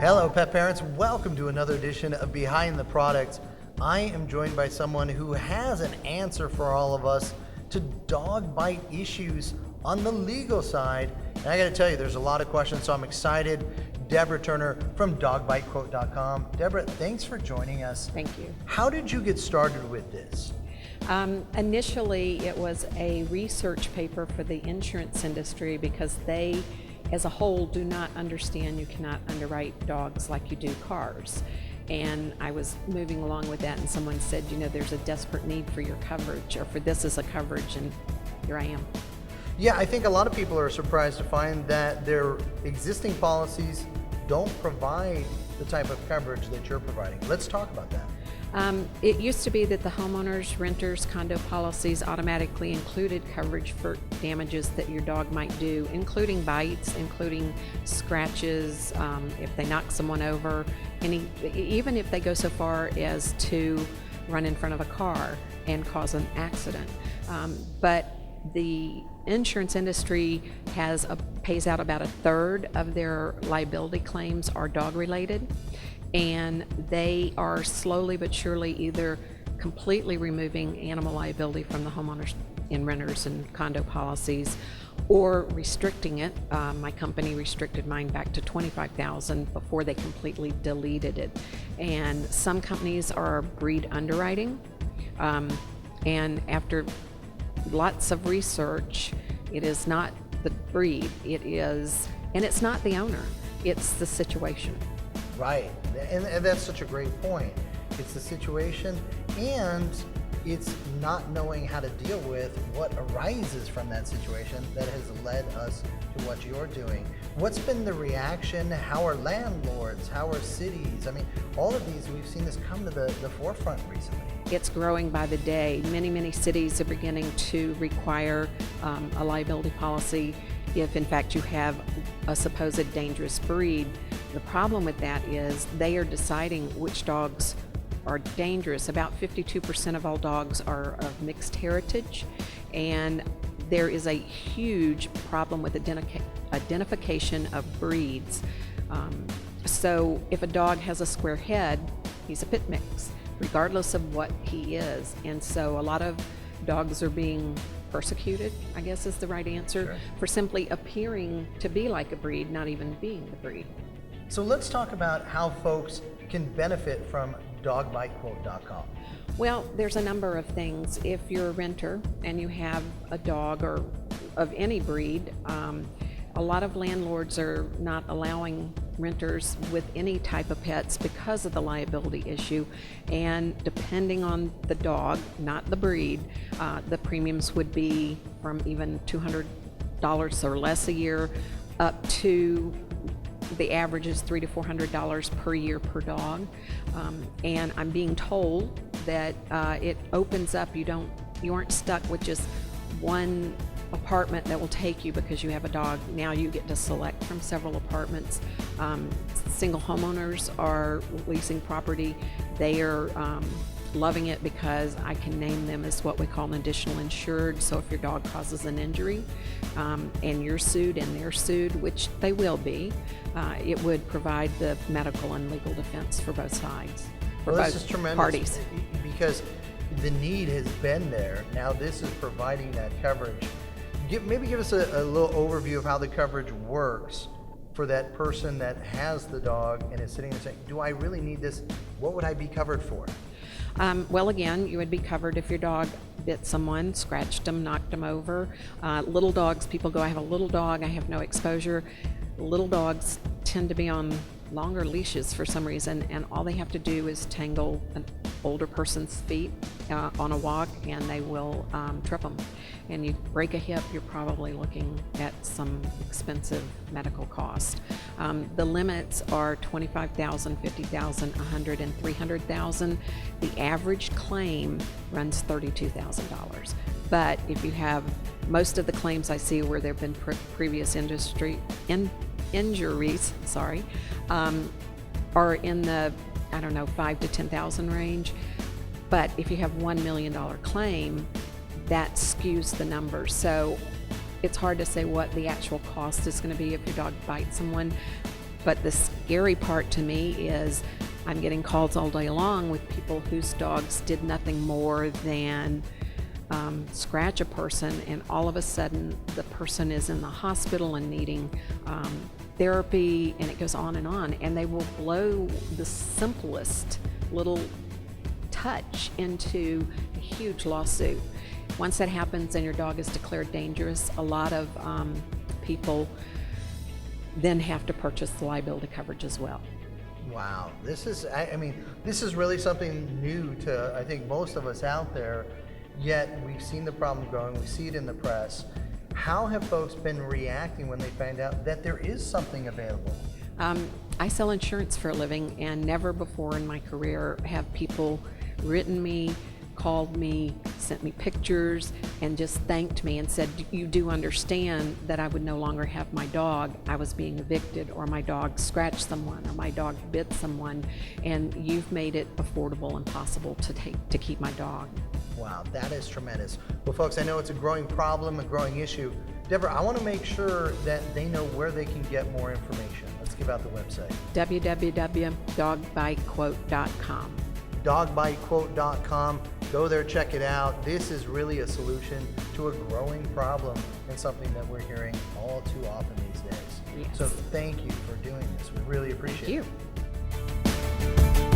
Hello pet parents, welcome to another edition of Behind the Products. I am joined by someone who has an answer for all of us to dog bite issues on the legal side. And I gotta tell you, there's a lot of questions, so I'm excited. Deborah Turner from dogbitequote.com. Deborah, thanks for joining us. Thank you. How did you get started with this? Initially, it was a research paper for the insurance industry because they, as a whole, do not understand you cannot underwrite dogs like you do cars. And I was moving along with that, and someone said, you know, there's a desperate need for your coverage, or for this as a coverage, and here I am. Yeah, I think a lot of people are surprised to find that their existing policies don't provide the type of coverage that you're providing. Let's talk about that. It used to be that the homeowners, renters, condo policies automatically included coverage for damages that your dog might do, including bites, including scratches, if they knock someone over, even if they go so far as to run in front of a car and cause an accident. But the insurance industry pays out about a third of their liability claims are dog related, and they are slowly but surely either completely removing animal liability from the homeowners and renters and condo policies, or restricting it. My company restricted mine back to $25,000 before they completely deleted it. And some companies are breed underwriting, and after lots of research, it is not the breed, and it's not the owner, it's the situation. Right, and that's such a great point. It's the situation, and it's not knowing how to deal with what arises from that situation that has led us to what you're doing. What's been the reaction? How are landlords? How are cities? I mean, all of these, we've seen this come to the forefront recently. It's growing by the day. Many cities are beginning to require a liability policy if in fact you have a supposed dangerous breed. The problem with that is they are deciding which dogs are dangerous. About 52% of all dogs are of mixed heritage, and there is a huge problem with identification of breeds. So if a dog has a square head, he's a pit mix, regardless of what he is. And so a lot of dogs are being persecuted, I guess is the right answer, Sure, for simply appearing to be like a breed, not even being the breed. So let's talk about how folks can benefit from dogbitequote.com. Well, there's a number of things. If you're a renter and you have a dog or of any breed, a lot of landlords are not allowing renters with any type of pets because of the liability issue. And depending on the dog, not the breed, the premiums would be from even $200 or less a year up to the average is $300 to $400 per year per dog. And I'm being told that it opens up, you aren't stuck with just one apartment that will take you because you have a dog. Now you get to select from several apartments. Single homeowners are leasing property. They are loving it because I can name them as what we call an additional insured. So if your dog causes an injury and you're sued and they're sued, which they will be, it would provide the medical and legal defense for both sides, for This both is tremendous parties. because the need has been there. Now this is providing that coverage. Maybe give us a little overview of how the coverage works for that person that has the dog and is sitting there saying, do I really need this? What would I be covered for? Well, again, you would be covered if your dog bit someone, scratched them, knocked them over. Little dogs, people go, I have a little dog, I have no exposure. Little dogs tend to be on longer leashes for some reason, and all they have to do is tangle an older person's feet on a walk, and they will trip them. And you break a hip, you're probably looking at some expensive medical cost. The limits are $25,000, $50,000, $100,000, and $300,000. The average claim runs $32,000. But if you have, most of the claims I see where there have been previous injuries, are in the, I don't know, 5 to 10,000 range. But if you have $1 million claim, that skews the numbers. So it's hard to say what the actual cost is going to be if your dog bites someone. But the scary part to me is I'm getting calls all day long with people whose dogs did nothing more than scratch a person, and all of a sudden the person is in the hospital and needing therapy, and it goes on, and they will blow the simplest little touch into a huge lawsuit. Once that happens and your dog is declared dangerous, a lot of people then have to purchase the liability coverage as well. Wow, this is, I mean, this is really something new to, I think, most of us out there, yet we've seen the problem growing, we see it in the press. How have folks been reacting when they find out that there is something available? I sell insurance for a living, and never before in my career have people written me, called me, sent me pictures, and just thanked me and said, you do understand that I would no longer have my dog. I was being evicted, or my dog scratched someone, or my dog bit someone, and you've made it affordable and possible to keep my dog. Wow, that is tremendous. Well, folks, I know it's a growing problem, a growing issue. Deborah, I want to make sure that they know where they can get more information. Let's give out the website. www.dogbitequote.com. dogbitequote.com. Go there, check it out. This is really a solution to a growing problem and something that we're hearing all too often these days. Yes. So thank you for doing this. We really appreciate it. Thank you.